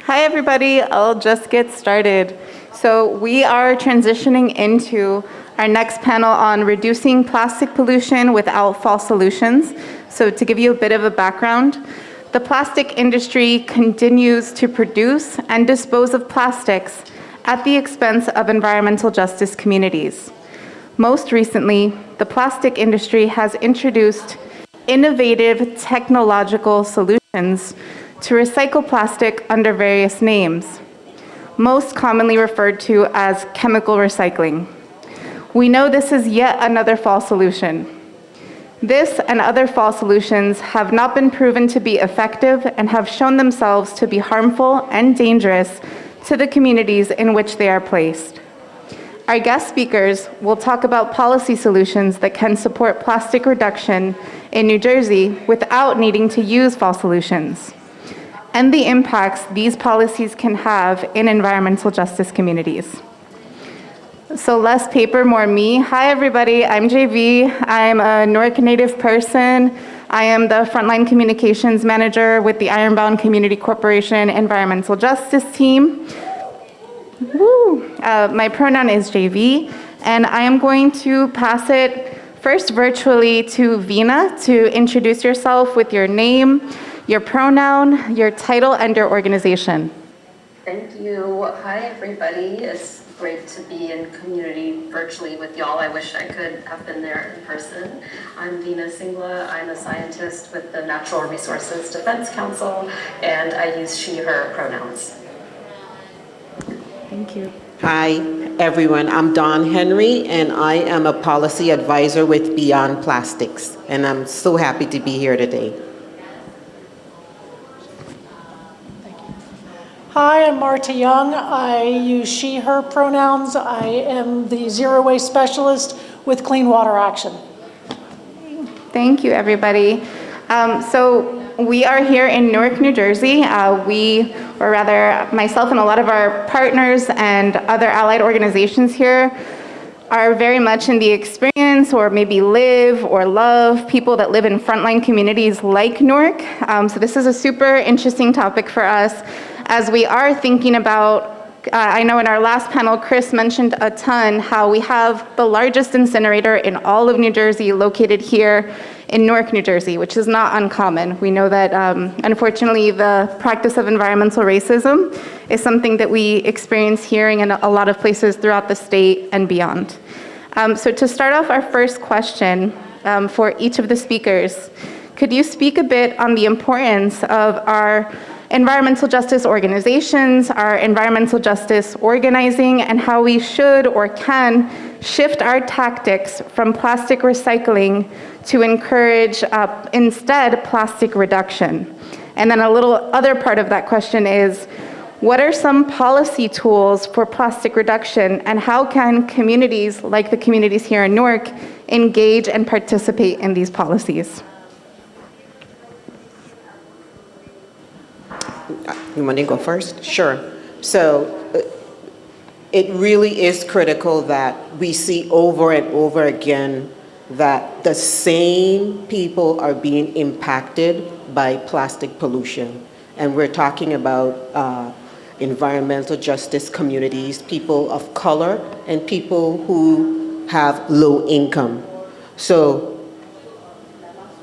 Hi, everybody. I'll just get started. So we are transitioning into our next panel on reducing plastic pollution without false solutions. So to give you a bit of a background, the plastic industry continues to produce and dispose of plastics at the expense of environmental justice communities. Most recently, the plastic industry has introduced innovative technological solutions to recycle plastic under various names, most commonly referred to as chemical recycling. We know this is yet another false solution. This and other false solutions have not been proven to be effective and have shown themselves to be harmful and dangerous to the communities in which they are placed. Our guest speakers will talk about policy solutions that can support plastic reduction in New Jersey without needing to use false solutions, and the impacts these policies can have in environmental justice communities. So less paper, more me. Hi, everybody. I'm JV. I'm a Newark native person. I am the Frontline Communications Manager with the Ironbound Community Corporation Environmental Justice Team. Woo. My pronoun is JV, and I am going to pass it first virtually to Veena to introduce yourself with your name, your pronoun, your title, and your organization. Thank you. Hi, everybody. It's great to be in community virtually with y'all. I wish I could have been there in person. I'm Veena Singla. I'm a scientist with the Natural Resources Defense Council, and I use she, her pronouns. Thank you. Hi, everyone. I'm Dawn Henry, and I am a policy advisor with Beyond Plastics, and I'm so happy to be here today. Hi, I'm Marta Young. I use she, her pronouns. I am the zero waste specialist with Clean Water Action. Thank you, everybody. So we are here in Newark, New Jersey. Or rather myself and a lot of our partners and other allied organizations here are very much in the experience or maybe live or love people that live in frontline communities like Newark. So this is a super interesting topic for us as we are thinking about, I know in our last panel, Chris mentioned a ton how we have the largest incinerator in all of New Jersey located here in Newark, New Jersey, which is not uncommon. We know that unfortunately the practice of environmental racism is something that we experience here in a lot of places throughout the state and beyond. So to start off our first question for each of the speakers, could you speak a bit on the importance of our environmental justice organizations, our environmental justice organizing, and how we should or can shift our tactics from plastic recycling to encourage instead plastic reduction? And then a little other part of that question is, what are some policy tools for plastic reduction, and how can communities like the communities here in Newark engage and participate in these policies? You want to go first? Sure. So it really is critical that we see over and over again that the same people are being impacted by plastic pollution. And we're talking about environmental justice communities, people of color, and people who have low income. So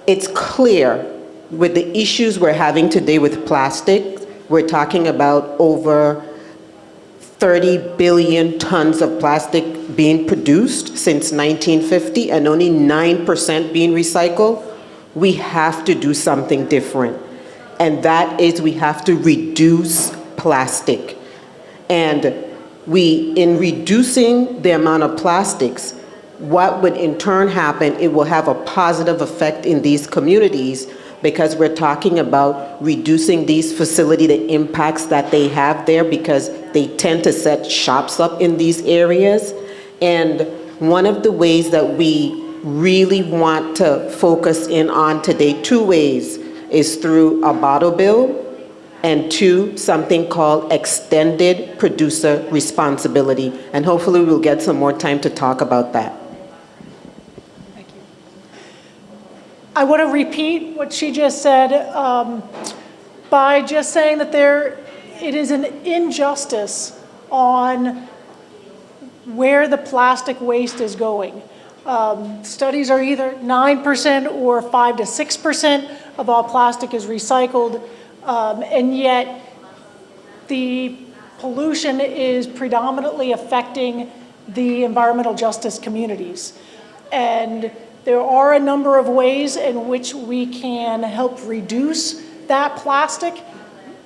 it's clear with the issues we're having today with plastic, we're talking about over 30 billion tons of plastic being produced since 1950 and only 9% being recycled. We have to do something different. And that is we have to reduce plastic. And in reducing the amount of plastics, what would in turn happen, it will have a positive effect in these communities, because we're talking about reducing these facilities, the impacts that they have there, because they tend to set shops up in these areas. And one of the ways that we really want to focus in on today, two ways, is through a bottle bill, and two, something called extended producer responsibility. And hopefully we'll get some more time to talk about that. I want to repeat what she just said by just saying that there it is an injustice on where the plastic waste is going. Studies are either 9% or 5 to 6% of all plastic is recycled, and yet the pollution is predominantly affecting the environmental justice communities. And there are a number of ways in which we can help reduce that plastic,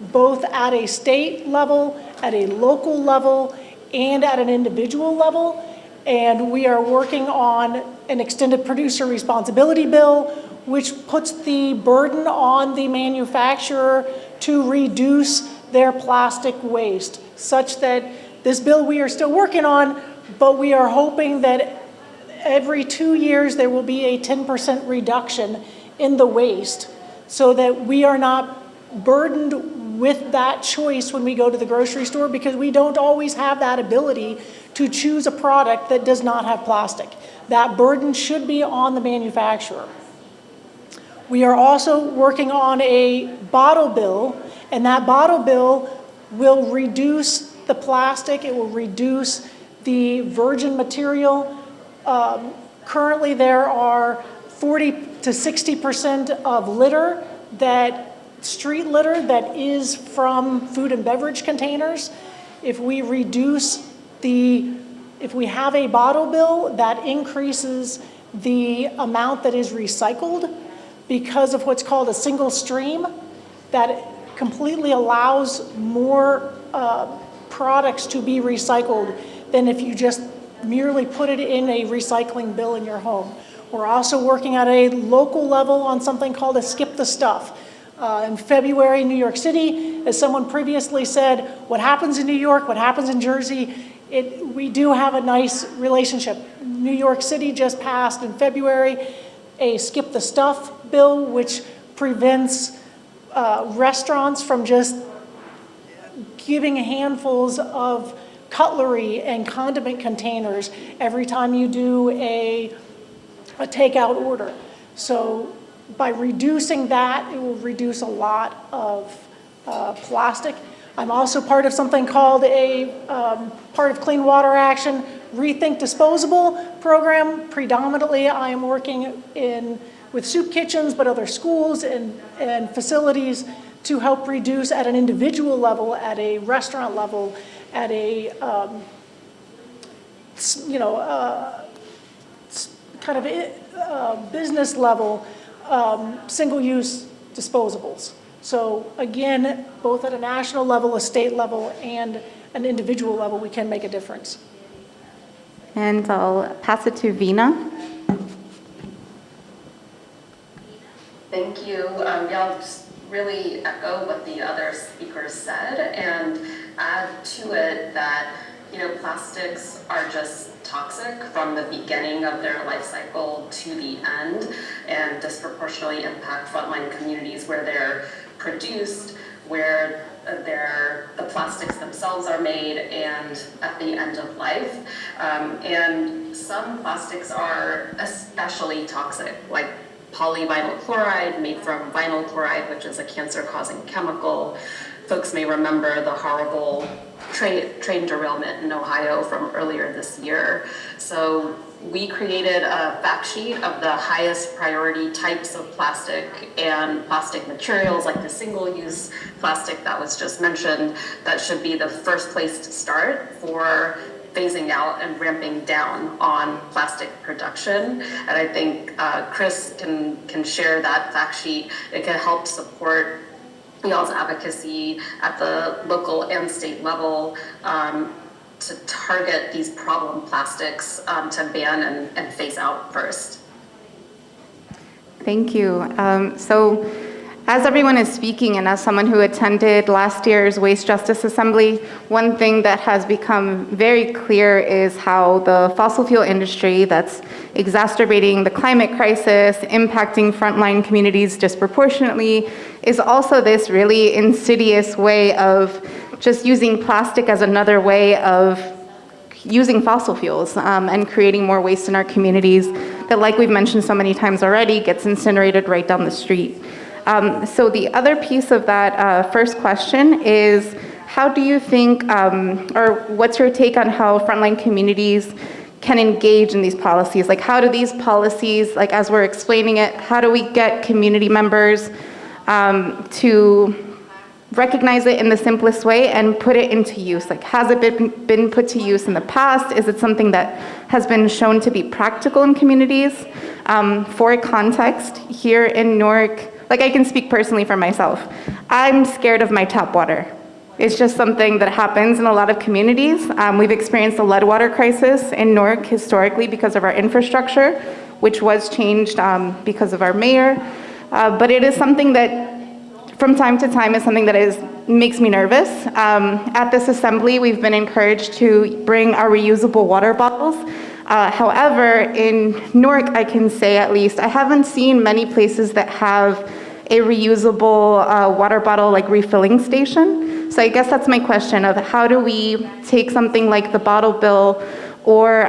both at a state level, at a local level, and at an individual level. And we are working on an extended producer responsibility bill, which puts the burden on the manufacturer to reduce their plastic waste, such that this bill we are still working on, but we are hoping that every 2 years there will be a 10% reduction in the waste, so that we are not burdened with that choice when we go to the grocery store, because we don't always have that ability to choose a product that does not have plastic. That burden should be on the manufacturer. We are also working on a bottle bill, and that bottle bill will reduce the plastic, it will reduce the virgin material. Currently there are 40 to 60% of litter, street litter, that is from food and beverage containers. If we have a bottle bill, that increases the amount that is recycled because of what's called a single stream, that completely allows more products to be recycled than if you just merely put it in a recycling bill in your home. We're also working at a local level on something called a skip the stuff. In February, New York City, as someone previously said, what happens in New York, what happens in Jersey, we do have a nice relationship. New York City just passed in February a skip the stuff bill, which prevents restaurants from just giving handfuls of cutlery and condiment containers every time you do a takeout order. So by reducing that, it will reduce a lot of plastic. I'm also part of something called part of Clean Water Action Rethink Disposable program. Predominantly, I am working with soup kitchens, but other schools and facilities to help reduce at an individual level, at a restaurant level, at a kind of business level, single-use disposables. So again, both at a national level, a state level, and an individual level, we can make a difference. And I'll pass it to Veena. Thank you. I'll just really echo what the other speakers said and add to it that, plastics are just toxic from the beginning of their life cycle to the end, and disproportionately impact frontline communities where they're produced, where the plastics themselves are made, and at the end of life. And some plastics are especially toxic, like polyvinyl chloride made from vinyl chloride, which is a cancer-causing chemical. Folks may remember the horrible train derailment in Ohio from earlier this year. So we created a fact sheet of the highest priority types of plastic and plastic materials, like the single-use plastic that was just mentioned, that should be the first place to start for phasing out and ramping down on plastic production. And I think Chris can share that fact sheet. It can help support y'all's advocacy at the local and state level to target these problem plastics to ban and phase out first. Thank you. So as everyone is speaking, and as someone who attended last year's Waste Justice Assembly, one thing that has become very clear is how the fossil fuel industry that's exacerbating the climate crisis, impacting frontline communities disproportionately, is also this really insidious way of just using plastic as another way of using fossil fuels and creating more waste in our communities that, like we've mentioned so many times already, gets incinerated right down the street. So the other piece of that first question is, how do you think, or what's your take on how frontline communities can engage in these policies? Like, how do these policies, like as we're explaining it, how do we get community members to recognize it in the simplest way and put it into use? Like, has it been put to use in the past? Is it something that has been shown to be practical in communities? For context, here in Newark, like I can speak personally for myself, I'm scared of my tap water. It's just something that happens in a lot of communities. We've experienced a lead water crisis in Newark historically because of our infrastructure, which was changed because of our mayor. But it is something that from time to time is something that makes me nervous. At this assembly, we've been encouraged to bring our reusable water bottles. However, in Newark, I can say at least, I haven't seen many places that have a reusable water bottle like refilling station. So I guess that's my question of how do we take something like the bottle bill or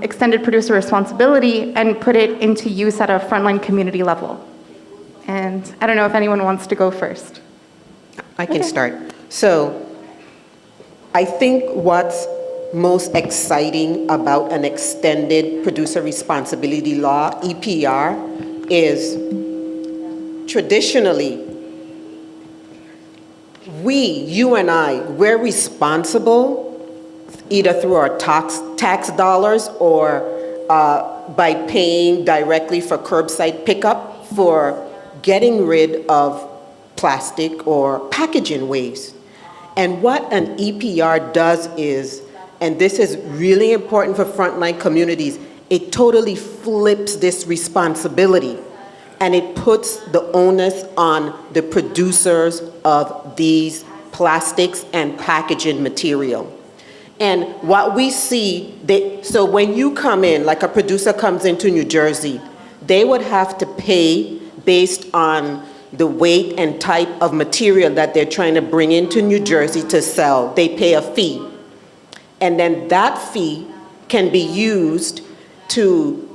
extended producer responsibility and put it into use at a frontline community level? And I don't know if anyone wants to go first. I can start. So I think what's most exciting about an extended producer responsibility law, EPR, is traditionally, you and I, we're responsible either through our tax dollars or by paying directly for curbside pickup for getting rid of plastic or packaging waste. And what an EPR does is, and this is really important for frontline communities, it totally flips this responsibility and it puts the onus on the producers of these plastics and packaging material. And what we see, so when you come in, like a producer comes into New Jersey, they would have to pay based on the weight and type of material that they're trying to bring into New Jersey to sell. They pay a fee. And then that fee can be used to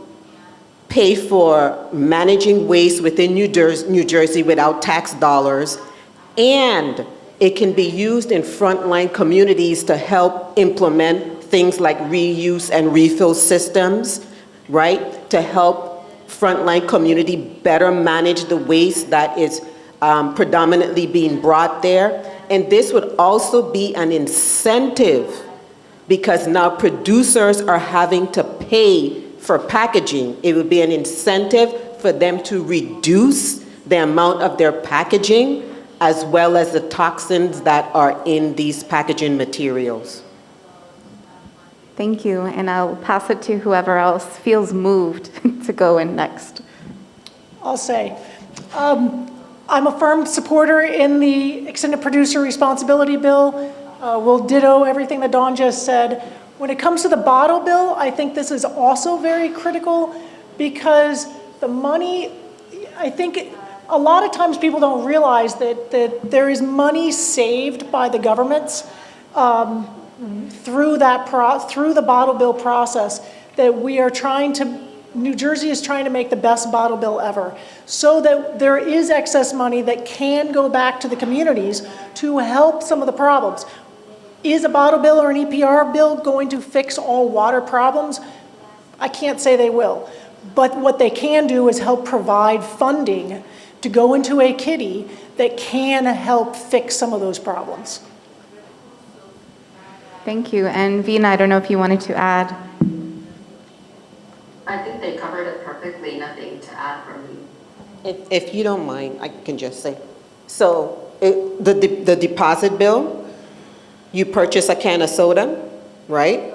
pay for managing waste within New Jersey without tax dollars. And it can be used in frontline communities to help implement things like reuse and refill systems, right? To help frontline community better manage the waste that is predominantly being brought there. And this would also be an incentive because now producers are having to pay for packaging. It would be an incentive for them to reduce the amount of their packaging as well as the toxins that are in these packaging materials. Thank you, and I'll pass it to whoever else feels moved to go in next. I'll say, I'm a firm supporter in the extended producer responsibility bill. We'll ditto everything that Dawn just said. When it comes to the bottle bill, I think this is also very critical because the money, I think a lot of times people don't realize that there is money saved by the governments through the bottle bill process that we are trying to, New Jersey is trying to make the best bottle bill ever so that there is excess money that can go back to the communities to help some of the problems. Is a bottle bill or an EPR bill going to fix all water problems? I can't say they will, but what they can do is help provide funding to go into a kitty that can help fix some of those problems. Thank you. And Veena, I don't know if you wanted to add. I think they covered it perfectly, nothing to add from me. If you don't mind, I can just say. So the deposit bill, you purchase a can of soda, right?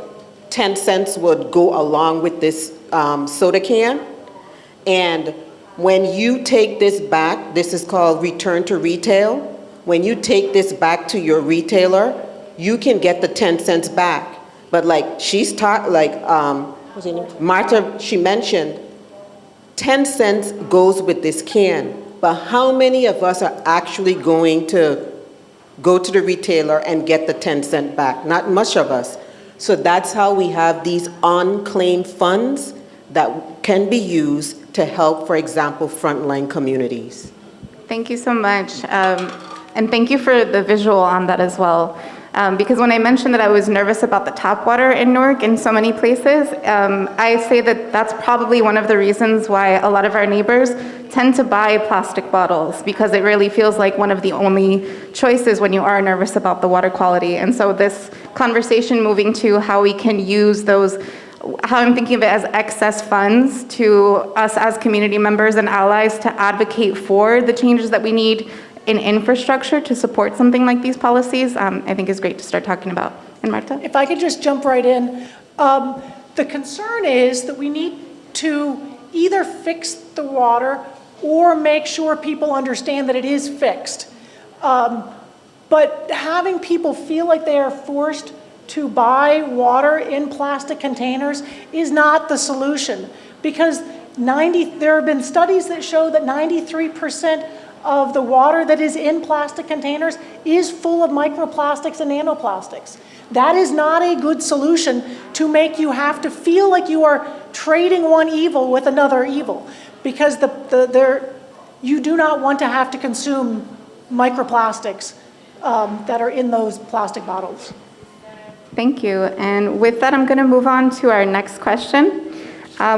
10 cents would go along with this soda can. And when you take this back, this is called return to retail. When you take this back to your retailer, you can get the 10 cents back. But like she's taught, like what's her name? Marta, she mentioned, 10 cents goes with this can. But how many of us are actually going to go to the retailer and get the 10 cent back? Not much of us. So that's how we have these unclaimed funds that can be used to help, for example, frontline communities. Thank you so much. And thank you for the visual on that as well. Because when I mentioned that I was nervous about the tap water in Newark in so many places, I say that that's probably one of the reasons why a lot of our neighbors tend to buy plastic bottles, because it really feels like one of the only choices when you are nervous about the water quality. And so this conversation moving to how we can use those, how I'm thinking of it as excess funds to us as community members and allies to advocate for the changes that we need in infrastructure to support something like these policies, I think is great to start talking about. And Marta? If I could just jump right in. The concern is that we need to either fix the water or make sure people understand that it is fixed. But having people feel like they are forced to buy water in plastic containers is not the solution, because there have been studies that show that 93% of the water that is in plastic containers is full of microplastics and nanoplastics. That is not a good solution to make you have to feel like you are trading one evil with another evil, because you do not want to have to consume microplastics that are in those plastic bottles. Thank you. And with that, I'm going to move on to our next question.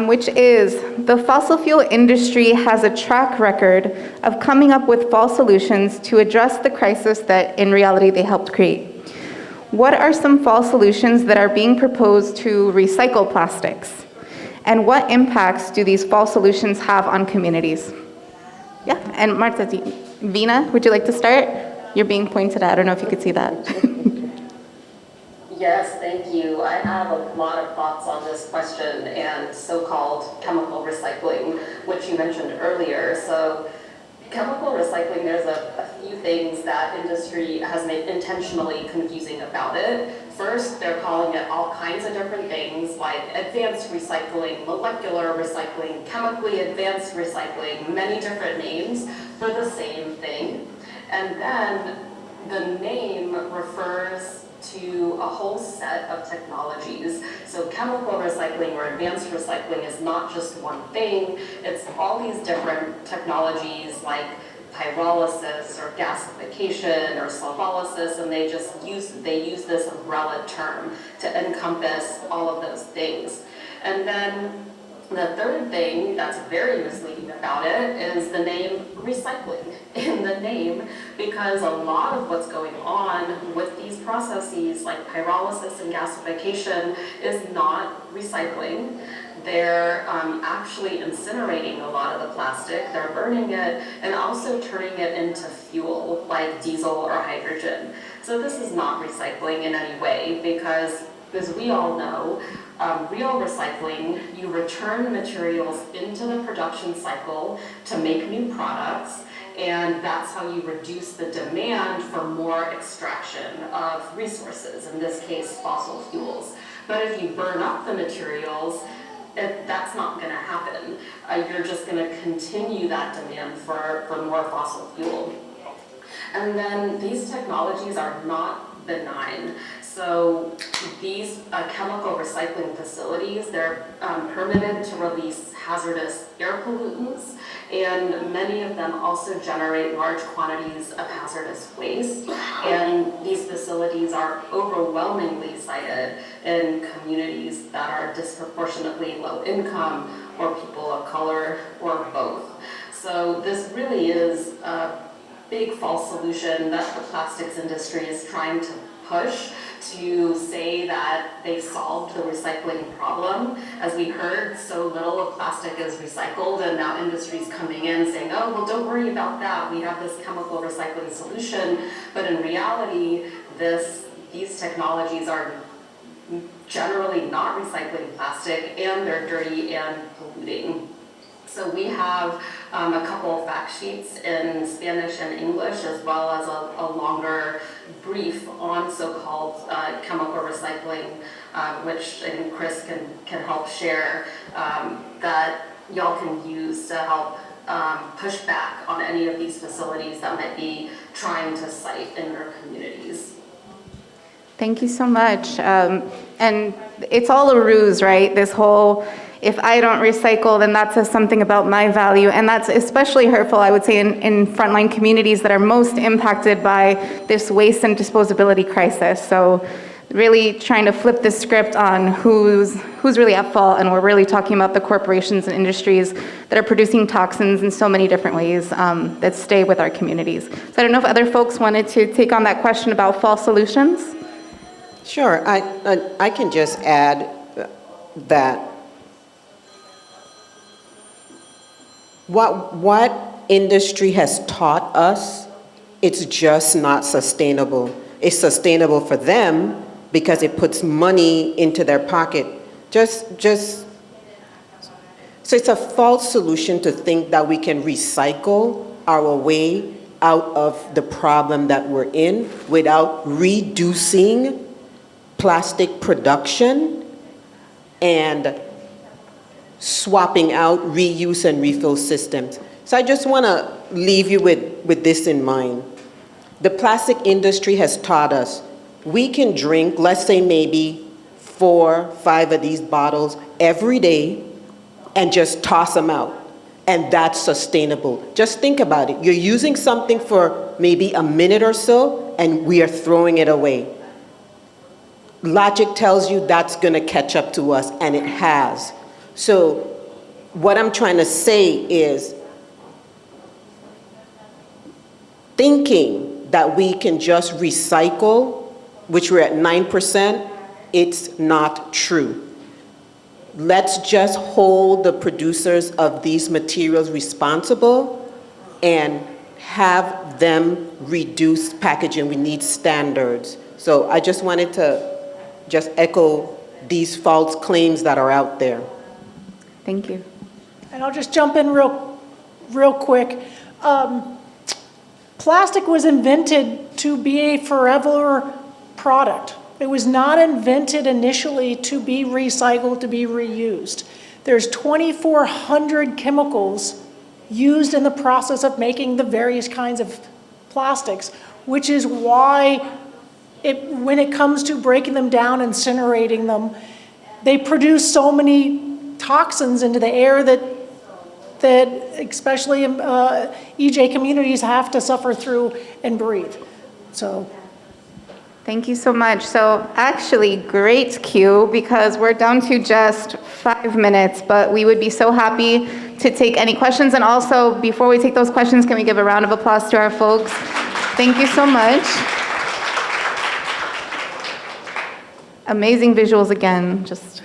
Which is, the fossil fuel industry has a track record of coming up with false solutions to address the crisis that in reality they helped create. What are some false solutions that are being proposed to recycle plastics? And what impacts do these false solutions have on communities? Yeah, and Marta, Veena, would you like to start? You're being pointed at, I don't know if you could see that. Yes, thank you. I have a lot of thoughts on this question and so-called chemical recycling, which you mentioned earlier. So chemical recycling, there's a few things that industry has made intentionally confusing about it. First, they're calling it all kinds of different things like advanced recycling, molecular recycling, chemically advanced recycling, many different names for the same thing. And then the name refers to a whole set of technologies. So chemical recycling or advanced recycling is not just one thing, it's all these different technologies like pyrolysis or gasification or sulfolysis, and they use this umbrella term to encompass all of those things. And then the third thing that's very misleading about it is the name recycling in the name, because a lot of what's going on with these processes like pyrolysis and gasification is not recycling. They're actually incinerating a lot of the plastic, they're burning it, and also turning it into fuel like diesel or hydrogen. So this is not recycling in any way, because as we all know, real recycling, you return materials into the production cycle to make new products, and that's how you reduce the demand for more extraction of resources, in this case fossil fuels. But if you burn up the materials, that's not going to happen. You're just going to continue that demand for more fossil fuel. And then these technologies are not benign. So these chemical recycling facilities, they're permitted to release hazardous air pollutants, and many of them also generate large quantities of hazardous waste. And these facilities are overwhelmingly sited in communities that are disproportionately low income, or people of color, or both. So this really is a big false solution that the plastics industry is trying to push, to say that they've solved the recycling problem. As we heard, so little of plastic is recycled, and now industry's coming in saying, oh, well, don't worry about that. We have this chemical recycling solution. But in reality, these technologies are generally not recycling plastic, and they're dirty and polluting. So we have a couple of fact sheets in Spanish and English, as well as a longer brief on so-called chemical recycling, which I think Chris can help share, that y'all can use to help push back on any of these facilities that might be trying to site in their communities. Thank you so much. And it's all a ruse, right? This whole if I don't recycle, then that says something about my value. And that's especially hurtful, I would say, in frontline communities that are most impacted by this waste and disposability crisis. So really trying to flip the script on who's really at fault, and we're really talking about the corporations and industries that are producing toxins in so many different ways that stay with our communities. So I don't know if other folks wanted to take on that question about false solutions. Sure, I can just add that what industry has taught us, it's just not sustainable. It's sustainable for them because it puts money into their pocket. So it's a false solution to think that we can recycle our way out of the problem that we're in without reducing plastic production and swapping out reuse and refill systems. So I just want to leave you with this in mind. The plastic industry has taught us we can drink, let's say maybe 4, 5 of these bottles every day and just toss them out. And that's sustainable. Just think about it. You're using something for maybe a minute or so and we are throwing it away. Logic tells you that's going to catch up to us, and it has. So what I'm trying to say is thinking that we can just recycle, which we're at 9%, it's not true. Let's just hold the producers of these materials responsible and have them reduce packaging. We need standards. So I just wanted to just echo these false claims that are out there. Thank you. And I'll just jump in real quick. Plastic was invented to be a forever product. It was not invented initially to be recycled, to be reused. There's 2,400 chemicals used in the process of making the various kinds of plastics, which is why when it comes to breaking them down, incinerating them, they produce so many toxins into the air that especially EJ communities have to suffer through and breathe. So. Thank you so much. So actually, great cue, because we're down to just 5 minutes, but we would be so happy to take any questions. And also, before we take those questions, can we give a round of applause to our folks? Thank you so much. Amazing visuals again, just.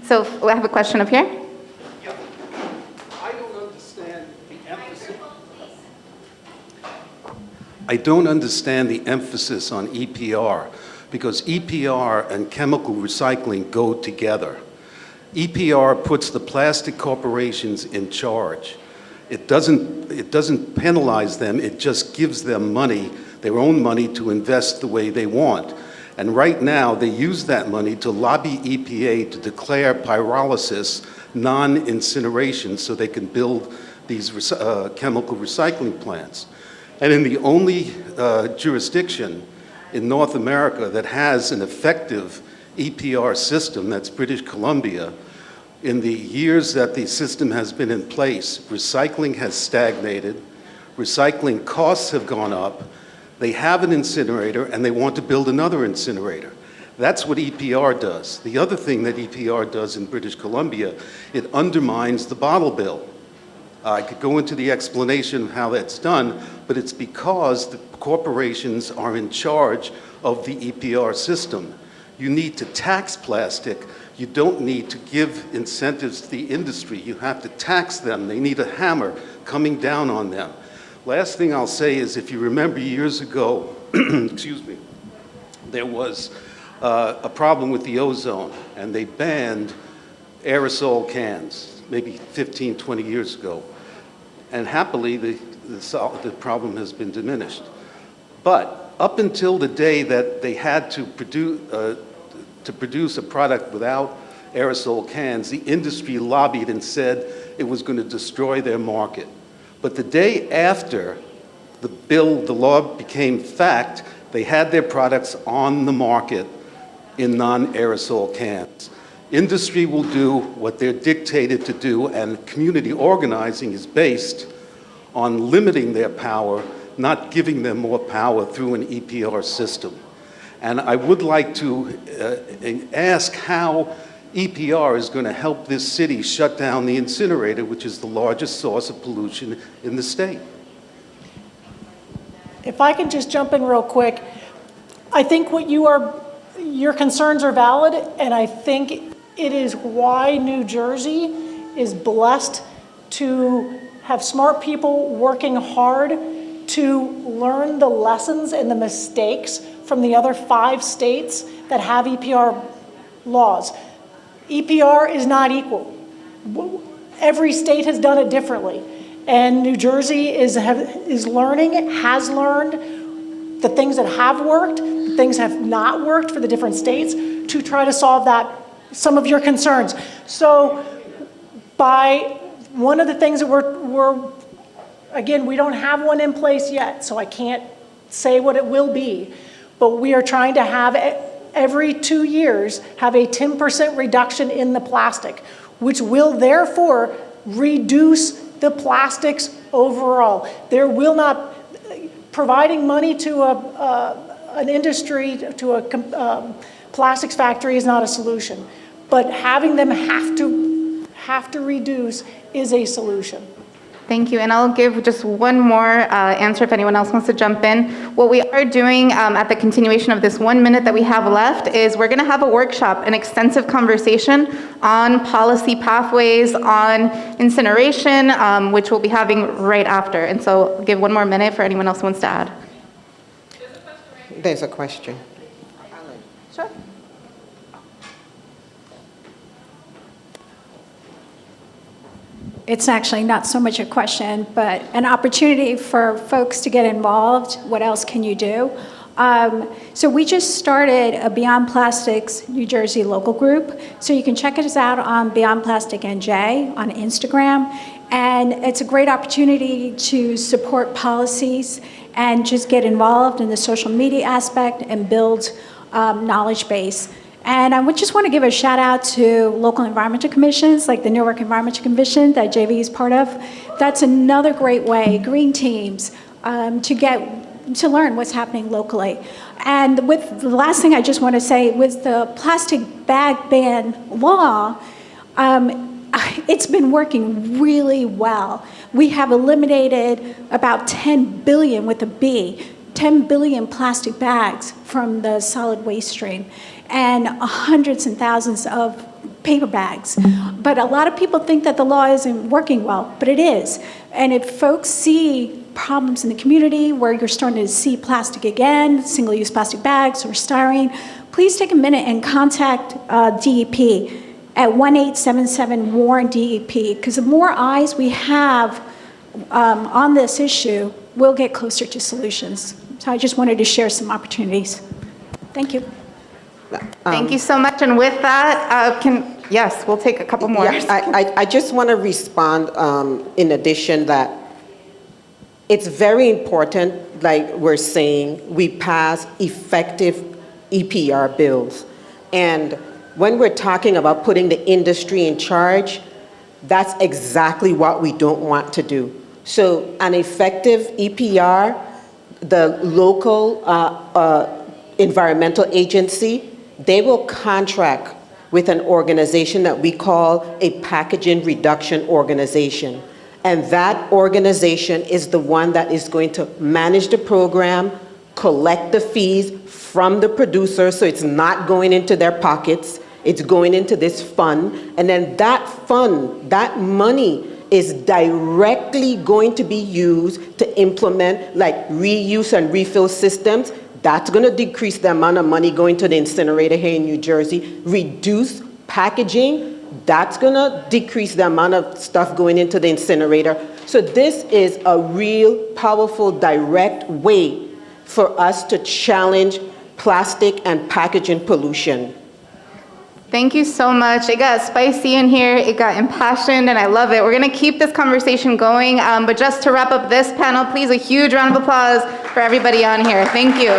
So we have a question up here. Yeah. I don't understand the emphasis. I don't understand the emphasis on EPR, because EPR and chemical recycling go together. EPR puts the plastic corporations in charge. It doesn't penalize them, it just gives them money, their own money, to invest the way they want. And right now, they use that money to lobby EPA to declare pyrolysis non-incineration so they can build these chemical recycling plants. And in the only jurisdiction in North America that has an effective EPR system, that's British Columbia, in the years that the system has been in place, recycling has stagnated, recycling costs have gone up, they have an incinerator and they want to build another incinerator. That's what EPR does. The other thing that EPR does in British Columbia, it undermines the bottle bill. I could go into the explanation of how that's done, but it's because the corporations are in charge of the EPR system. You need to tax plastic. You don't need to give incentives to the industry. You have to tax them. They need a hammer coming down on them. Last thing I'll say is, if you remember years ago, excuse me, there was a problem with the ozone, and they banned aerosol cans, maybe 15, 20 years ago. And happily, the problem has been diminished. But up until the day that they had to produce a product without aerosol cans, the industry lobbied and said it was going to destroy their market. But the day after the law became fact, they had their products on the market in non-aerosol cans. Industry will do what they're dictated to do, and community organizing is based on limiting their power, not giving them more power through an EPR system. And I would like to ask how EPR is going to help this city shut down the incinerator, which is the largest source of pollution in the state. If I can just jump in real quick, I think your concerns are valid, and I think it is why New Jersey is blessed to have smart people working hard to learn the lessons and the mistakes from the other 5 states that have EPR laws. EPR is not equal. Every state has done it differently. And New Jersey is learning, has learned the things that have worked, the things that have not worked for the different states to try to solve some of your concerns. So one of the things that again, we don't have one in place yet, so I can't say what it will be, but we are trying to have every 2 years have a 10% reduction in the plastic, which will therefore reduce the plastics overall. There will not, providing money to an industry, to a plastics factory is not a solution, but having them have to reduce is a solution. Thank you, and I'll give just one more answer if anyone else wants to jump in. What we are doing at the continuation of this 1 minute that we have left is we're gonna have a workshop, an extensive conversation on policy pathways, on incineration, which we'll be having right after. And so I'll give 1 more minute for anyone else who wants to add. There's a question. Sure. It's actually not so much a question, but an opportunity for folks to get involved. What else can you do? So we just started a Beyond Plastics New Jersey local group. So you can check us out on Beyond Plastic NJ on Instagram. And it's a great opportunity to support policies and just get involved in the social media aspect and build knowledge base. And I just want to give a shout out to local environmental commissions, like the Newark Environmental Commission that JV is part of. That's another great way, green teams, to learn what's happening locally. And with the last thing I just want to say, with the plastic bag ban law, it's been working really well. We have eliminated about 10 billion with a B, 10 billion plastic bags from the solid waste stream, and hundreds and thousands of paper bags. But a lot of people think that the law isn't working well, but it is. And if folks see problems in the community where you're starting to see plastic again, single-use plastic bags or styrene, please take a minute and contact DEP at 1-877-WARN-DEP, because the more eyes we have on this issue, we'll get closer to solutions. So I just wanted to share some opportunities. Thank you. Thank you so much. And with that, yes, we'll take a couple more. Yes, I just want to respond in addition that it's very important, like we're saying, we pass effective EPR bills. And when we're talking about putting the industry in charge, that's exactly what we don't want to do. So an effective EPR, the local environmental agency, they will contract with an organization that we call a packaging reduction organization. And that organization is the one that is going to manage the program, collect the fees from the producer, so it's not going into their pockets, it's going into this fund. And then that fund, that money is directly going to be used to implement like reuse and refill systems. That's going to decrease the amount of money going to the incinerator here in New Jersey. Reduce packaging, that's going to decrease the amount of stuff going into the incinerator. So this is a real powerful, direct way for us to challenge plastic and packaging pollution. Thank you so much. It got spicy in here, it got impassioned, and I love it. We're gonna keep this conversation going, but just to wrap up this panel, please a huge round of applause for everybody on here. Thank you.